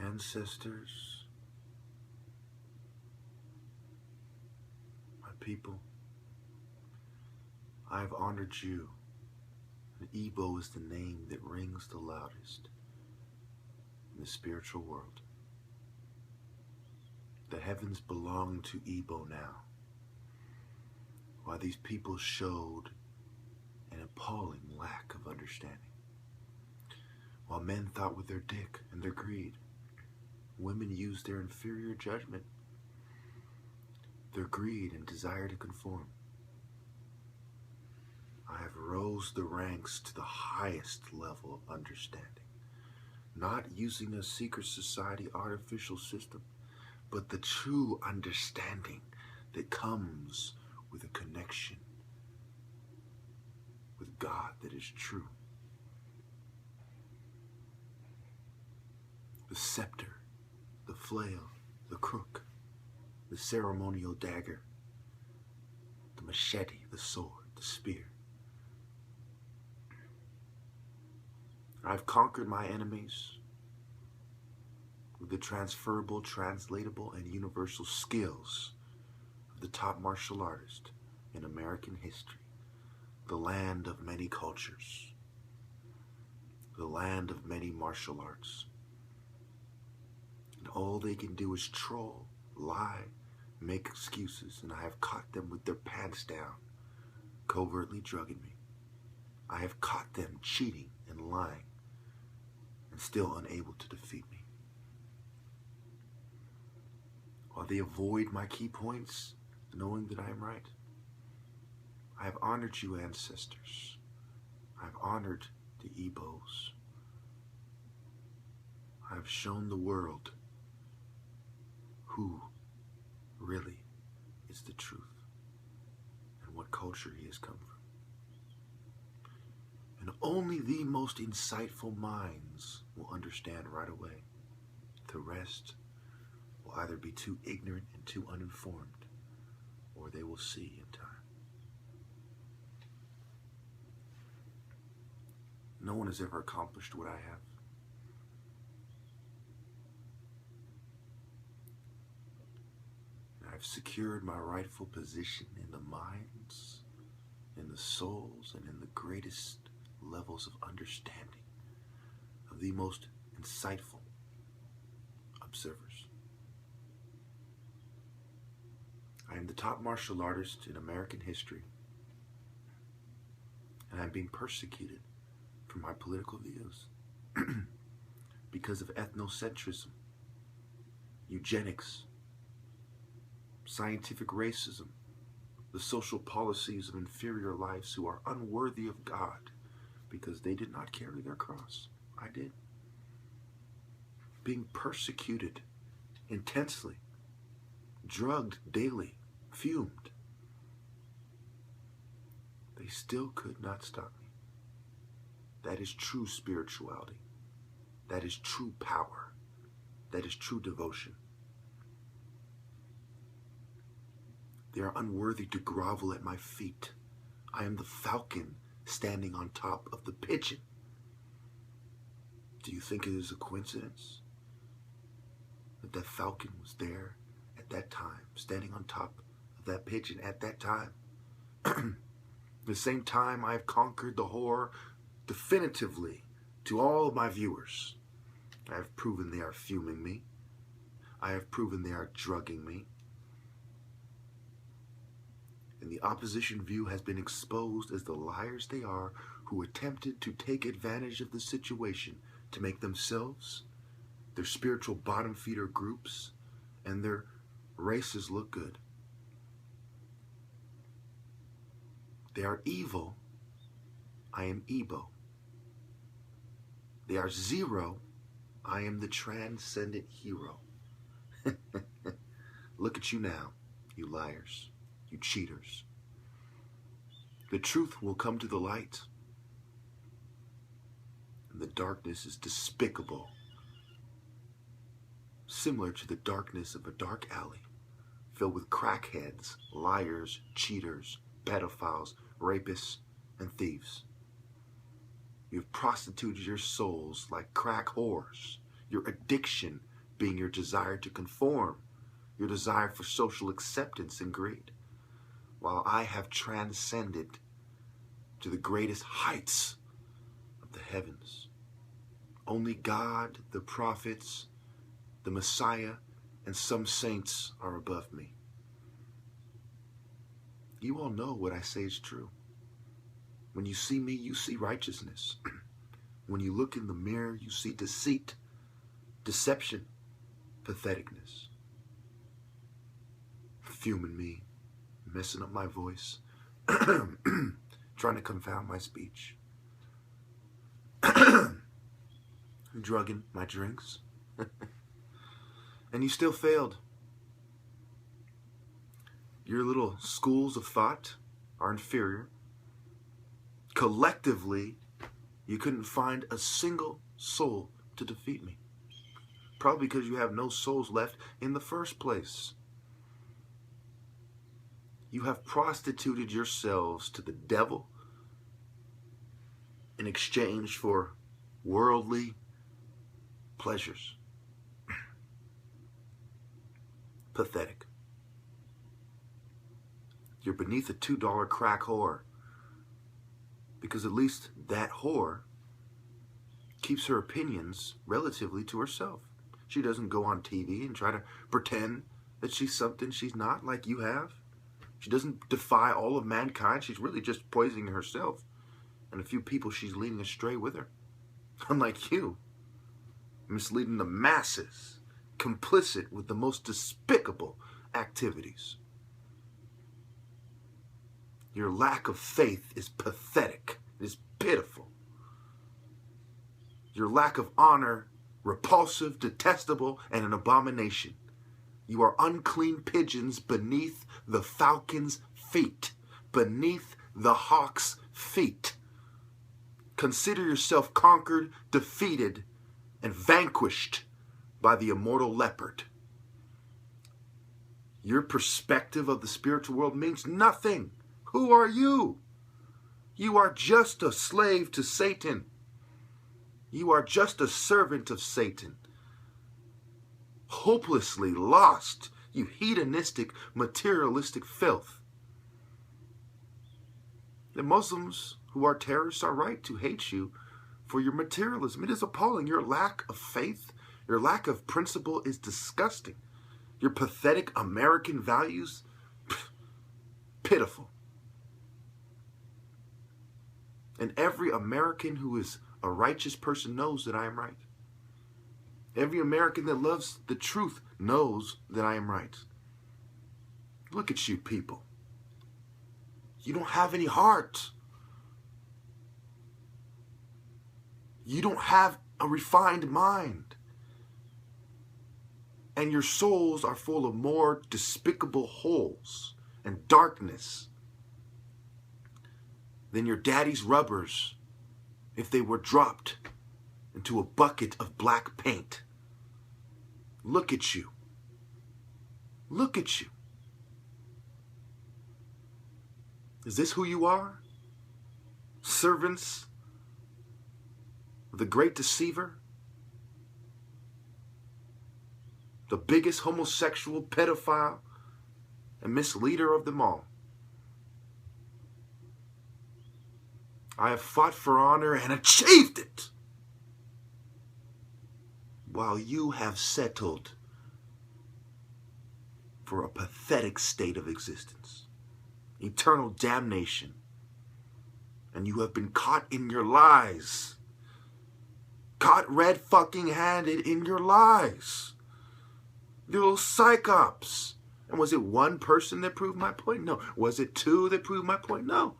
Ancestors, my people, I have honored you, and Ebo is the name that rings the loudest in the spiritual world. The heavens belong to Ebo now, while these people showed an appalling lack of understanding. While men thought with their dick and their greed, women used their inferior judgment, their greed and desire to conform. I have rose the ranks to the highest level of understanding, not using a secret society artificial system, but the true understanding that comes with a connection with God that is true. The scepter, the flail, the crook, the ceremonial dagger, the machete, the sword, the spear. I've conquered my enemies with the transferable, translatable, and universal skills of the top martial artist in American history, the land of many cultures, the land of many martial arts. And all they can do is troll, lie, make excuses, and I have caught them with their pants down, covertly drugging me. I have caught them cheating and lying, and still unable to defeat me. While they avoid my key points, knowing that I am right, I have honored you, ancestors. I have honored the Ebos. I have shown the world who really is the truth and what culture he has come from. And only the most insightful minds will understand right away. The rest will either be too ignorant and too uninformed, or they will see in time. No one has ever accomplished what I have. I've secured my rightful position in the minds, in the souls, and in the greatest levels of understanding of the most insightful observers. I am the top martial artist in American history, and I'm being persecuted for my political views because of ethnocentrism, eugenics, scientific racism, the social policies of inferior lives who are unworthy of God because they did not carry their cross. I did. Being persecuted intensely, drugged daily, fumed. They still could not stop me. That is true spirituality. That is true power. That is true devotion. They are unworthy to grovel at my feet. I am the falcon standing on top of the pigeon. Do you think it is a coincidence that that falcon was there at that time, standing on top of that pigeon at that time? The same time I have conquered the horror definitively to all of my viewers. I have proven they are fuming me. I have proven they are drugging me. And the opposition view has been exposed as the liars they are who attempted to take advantage of the situation to make themselves, their spiritual bottom feeder groups, and their races look good. They are evil. I am Ebo. They are zero. I am the transcendent hero. Look at you now, you liars. You cheaters. The truth will come to the light. And the darkness is despicable, similar to the darkness of a dark alley filled with crackheads, liars, cheaters, pedophiles, rapists, and thieves. You've prostituted your souls like crack whores. Your addiction being your desire to conform, your desire for social acceptance and greed, while I have transcended to the greatest heights of the heavens. Only God, the prophets, the Messiah, and some saints are above me. You all know what I say is true. When you see me, you see righteousness. When you look in the mirror, you see deceit, deception, patheticness. Fuming me, messing up my voice, trying to confound my speech, drugging my drinks, and you still failed. Your little schools of thought are inferior. Collectively, you couldn't find a single soul to defeat me. Probably because you have no souls left in the first place. You have prostituted yourselves to the devil in exchange for worldly pleasures. Pathetic. You're beneath a $2 crack whore, because at least that whore keeps her opinions relatively to herself. She doesn't go on TV and try to pretend that she's something she's not, like you have. She doesn't defy all of mankind. She's really just poisoning herself and a few people she's leading astray with her. Unlike you, misleading the masses, complicit with the most despicable activities. Your lack of faith is pathetic. It is pitiful. Your lack of honor, repulsive, detestable, and an abomination. You are unclean pigeons beneath the falcon's feet, beneath the hawk's feet. Consider yourself conquered, defeated, and vanquished by the immortal leopard. Your perspective of the spiritual world means nothing. Who are you? You are just a slave to Satan. You are just a servant of Satan. Hopelessly lost, you hedonistic, materialistic filth. The Muslims who are terrorists are right to hate you for your materialism. It is appalling. Your lack of faith, your lack of principle is disgusting. Your pathetic American values, pitiful. And every American who is a righteous person knows that I am right. Every American that loves the truth knows that I am right. Look at you people. You don't have any heart. You don't have a refined mind. And your souls are full of more despicable holes and darkness than your daddy's rubbers if they were dropped into a bucket of black paint. Look at you. Look at you. Is this who you are? Servants of the great deceiver? The biggest homosexual, pedophile, and misleader of them all. I have fought for honor and achieved it, while you have settled for a pathetic state of existence, eternal damnation, and you have been caught in your lies, caught red fucking handed in your lies. You little psychops. And was it one person that proved my point? No. Was it two that proved my point? No.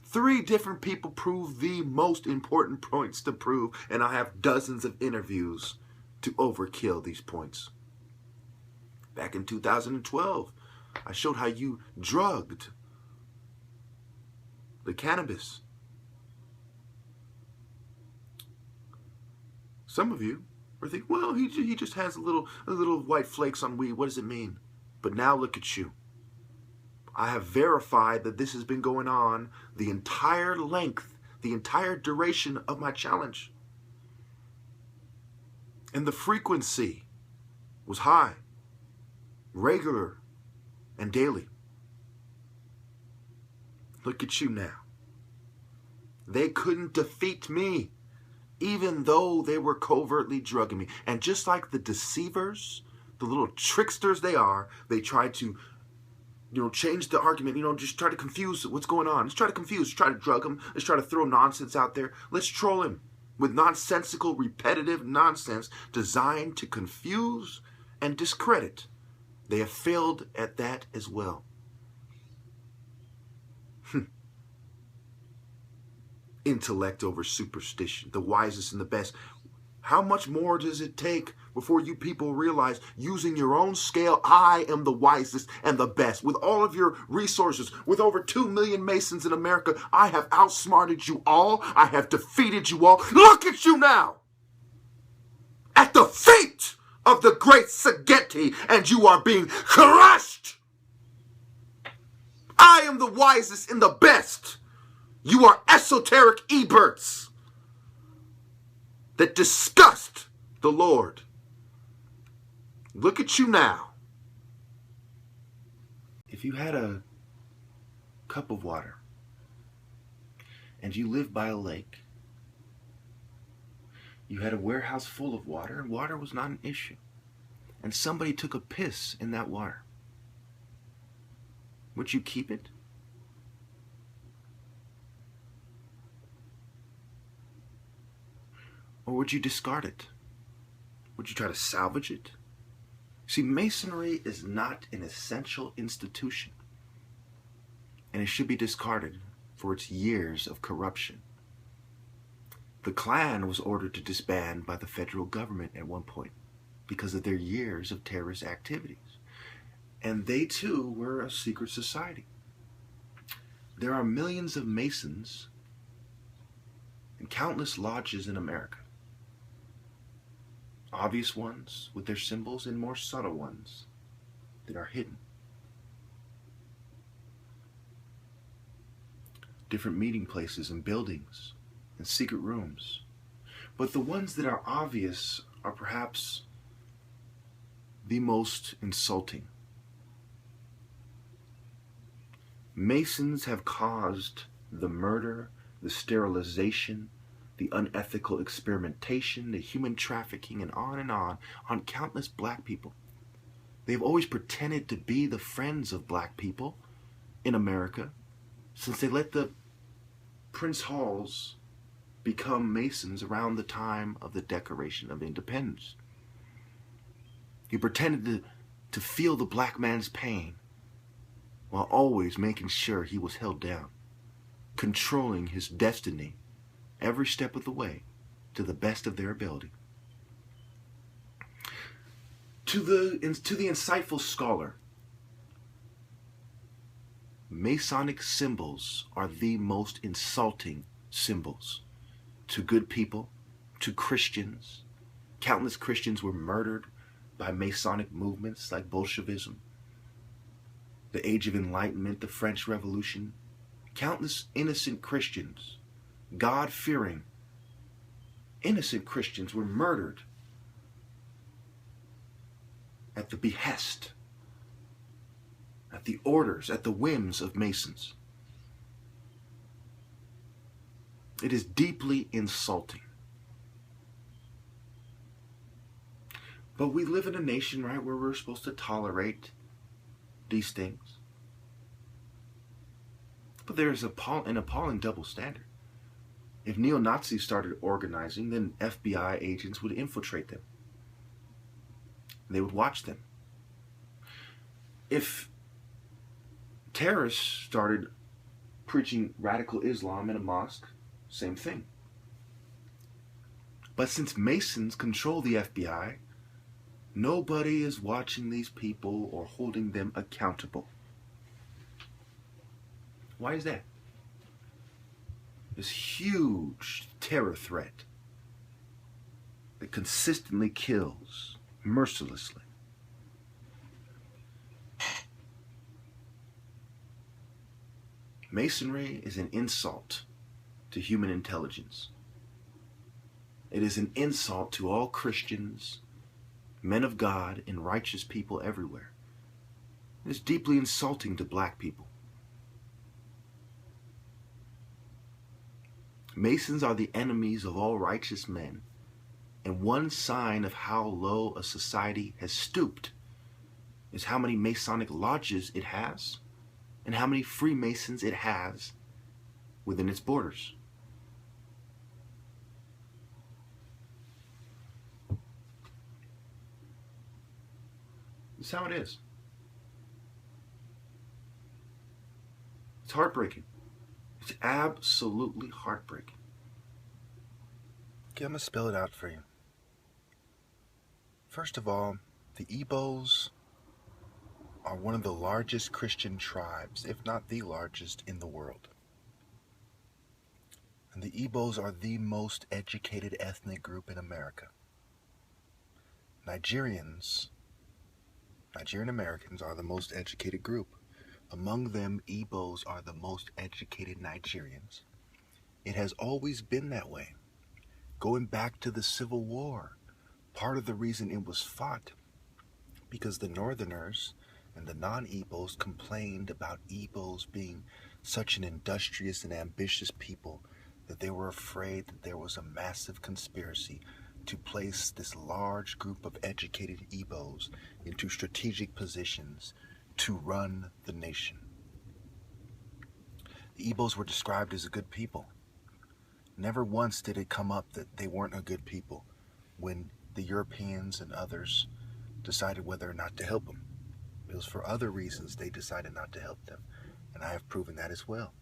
3 different people proved the most important points to prove, and I have dozens of interviews to overkill these points. Back in 2012, I showed how you drugged the cannabis. Some of you are thinking, well, he just has a little white flakes on weed. What does it mean? But now look at you. I have verified that this has been going on the entire length, the entire duration of my challenge. And the frequency was high, regular, and daily. Look at you now. They couldn't defeat me, even though they were covertly drugging me. And just like the deceivers, the little tricksters they are, they tried to, change the argument, just try to confuse what's going on. Let's try to confuse, let's try to drug him, let's try to throw nonsense out there. Let's troll him with nonsensical, repetitive nonsense designed to confuse and discredit. They have failed at that as well. Intellect over superstition, the wisest and the best. How much more does it take before you people realize, using your own scale, I am the wisest and the best? With all of your resources, with over 2 million Masons in America, I have outsmarted you all. I have defeated you all. Look at you now! At the feet of the great Sageti, and you are being crushed! I am the wisest and the best. You are esoteric Eberts that disgust the Lord. Look at you now. If you had a cup of water and you lived by a lake, you had a warehouse full of water and water was not an issue, and somebody took a piss in that water, would you keep it? Or would you discard it? Would you try to salvage it? See, Masonry is not an essential institution, and it should be discarded for its years of corruption. The Klan was ordered to disband by the federal government at one point because of their years of terrorist activities. And they too were a secret society. There are millions of Masons and countless lodges in America. Obvious ones with their symbols and more subtle ones that are hidden. Different meeting places and buildings and secret rooms. But the ones that are obvious are perhaps the most insulting. Masons have caused the murder, the sterilization, the unethical experimentation, the human trafficking, and on countless black people. They've always pretended to be the friends of black people in America since they let the Prince Halls become Masons around the time of the Declaration of Independence. He pretended to feel the black man's pain while always making sure he was held down, controlling his destiny every step of the way to the best of their ability. To the insightful scholar, Masonic symbols are the most insulting symbols to good people, to Christians. Countless Christians were murdered by Masonic movements like Bolshevism, the Age of Enlightenment, the French Revolution. Countless innocent Christians, God-fearing, innocent Christians were murdered at the behest, at the orders, at the whims of Masons. It is deeply insulting. But we live in a nation, right, where we're supposed to tolerate these things. But there's an appalling double standard. If neo-Nazis started organizing, then FBI agents would infiltrate them. They would watch them. If terrorists started preaching radical Islam in a mosque, same thing. But since Masons control the FBI, nobody is watching these people or holding them accountable. Why is that? This huge terror threat that consistently kills mercilessly. Masonry is an insult to human intelligence. It is an insult to all Christians men of God and righteous people everywhere. It's deeply insulting to black people. Masons are the enemies of all righteous men, and one sign of how low a society has stooped is how many Masonic lodges it has and how many Freemasons it has within its borders. This is how it is. It's heartbreaking. It's absolutely heartbreaking. Okay, I'm going to spell it out for you. First of all, the Igbos are one of the largest Christian tribes, if not the largest, in the world. And the Igbos are the most educated ethnic group in America. Nigerian Americans are the most educated group. Among them, Igbos are the most educated Nigerians. It has always been that way. Going back to the Civil War, part of the reason it was fought because the Northerners and the non-Igbos complained about Igbos being such an industrious and ambitious people that they were afraid that there was a massive conspiracy to place this large group of educated Igbos into strategic positions to run the nation. The Igbos were described as a good people. Never once did it come up that they weren't a good people when the Europeans and others decided whether or not to help them. It was for other reasons they decided not to help them, and I have proven that as well.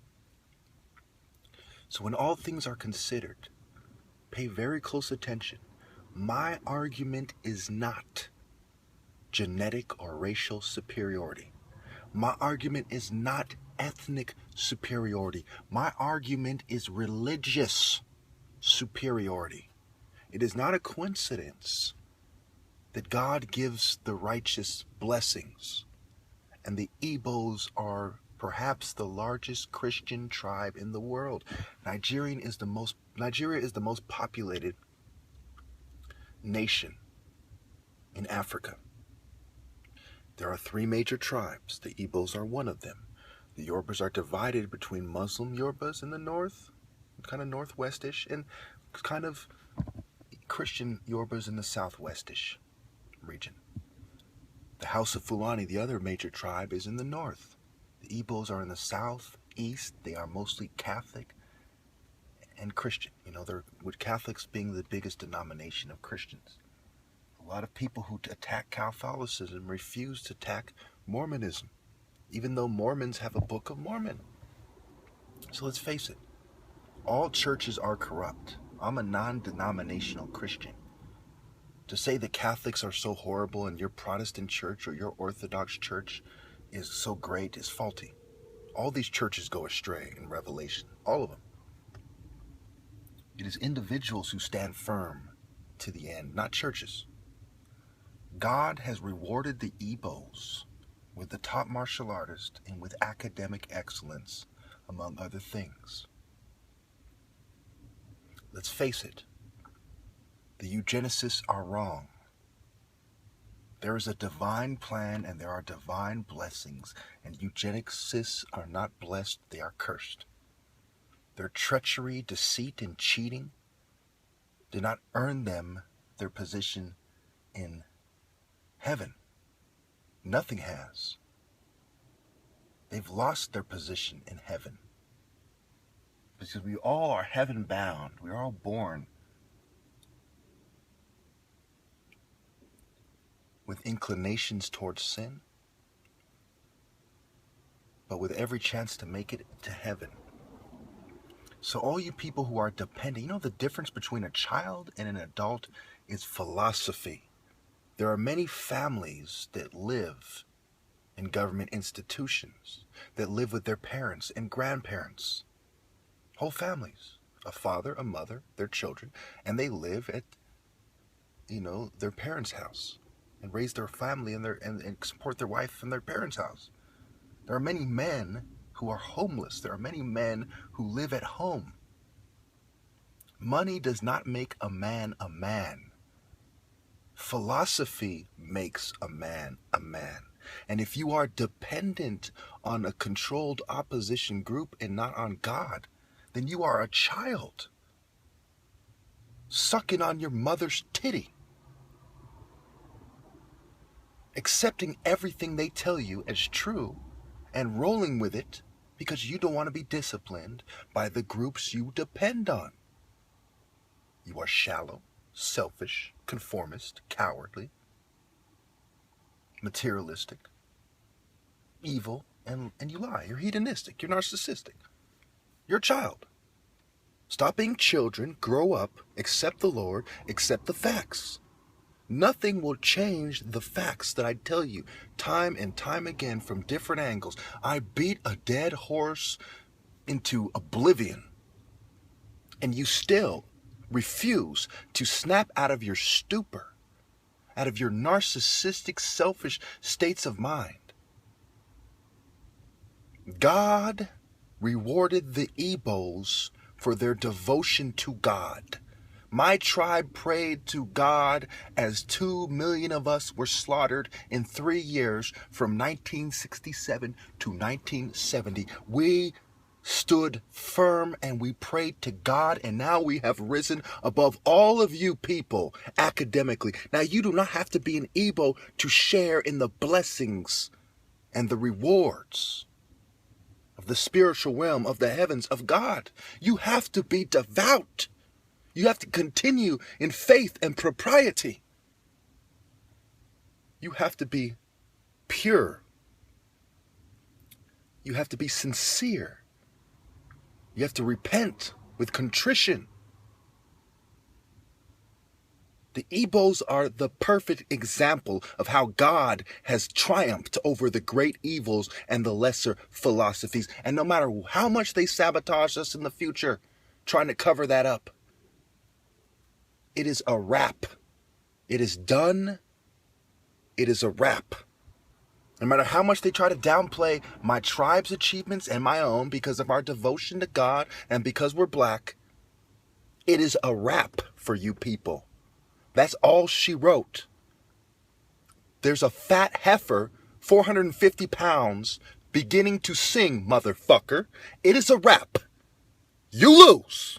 So when all things are considered, pay very close attention. My argument is not genetic or racial superiority. My argument is not ethnic superiority. My argument is religious superiority. It is not a coincidence that God gives the righteous blessings, and the Igbos are perhaps the largest Christian tribe in the world. Nigeria is the most populated nation in Africa. There are 3 major tribes. The Igbos are one of them. The Yorubas are divided between Muslim Yorubas in the north, kind of northwestish, and kind of Christian Yorubas in the southwestish region. The House of Fulani, the other major tribe, is in the north. The Igbos are in the southeast. They are mostly Catholic and Christian. With Catholics being the biggest denomination of Christians. A lot of people who attack Catholicism refuse to attack Mormonism, even though Mormons have a Book of Mormon. So let's face it, all churches are corrupt. I'm a non-denominational Christian. To say the Catholics are so horrible and your Protestant church or your Orthodox church is so great is faulty. All these churches go astray in Revelation, all of them. It is individuals who stand firm to the end, not churches. God has rewarded the Igbos with the top martial artist and with academic excellence, among other things. Let's face it, the eugenicists are wrong. There is a divine plan and there are divine blessings, and eugenicists are not blessed, they are cursed. Their treachery, deceit, and cheating did not earn them their position in heaven. Nothing has. They've lost their position in heaven. Because we all are heaven bound. We're all born with inclinations towards sin, but with every chance to make it to heaven. So all you people who are dependent, the difference between a child and an adult is philosophy. There are many families that live in government institutions, that live with their parents and grandparents. Whole families, a father, a mother, their children, and they live at, their parents' house and raise their family and support their wife in their parents' house. There are many men who are homeless. There are many men who live at home. Money does not make a man a man. Philosophy makes a man a man. And if you are dependent on a controlled opposition group and not on God, then you are a child sucking on your mother's titty, accepting everything they tell you as true and rolling with it because you don't want to be disciplined by the groups you depend on. You are shallow, selfish, conformist, cowardly, materialistic, evil, and you lie. You're hedonistic. You're narcissistic. You're a child. Stop being children, grow up, accept the Lord, accept the facts. Nothing will change the facts that I tell you time and time again from different angles. I beat a dead horse into oblivion, and you still refuse to snap out of your stupor, out of your narcissistic, selfish states of mind. God rewarded the Igbos for their devotion to God. My tribe prayed to God as 2 million of us were slaughtered in 3 years from 1967 to 1970. We stood firm and we prayed to God, and now we have risen above all of you people academically. Now, you do not have to be an Igbo to share in the blessings and the rewards of the spiritual realm of the heavens of God. You have to be devout. You have to continue in faith and propriety. You have to be pure. You have to be sincere. You have to repent with contrition. The Igbos are the perfect example of how God has triumphed over the great evils and the lesser philosophies. And no matter how much they sabotage us in the future, trying to cover that up, it is a wrap. It is done. It is a wrap. No matter how much they try to downplay my tribe's achievements and my own because of our devotion to God and because we're black, it is a wrap for you people. That's all she wrote. There's a fat heifer, 450 pounds, beginning to sing, motherfucker. It is a wrap. You lose.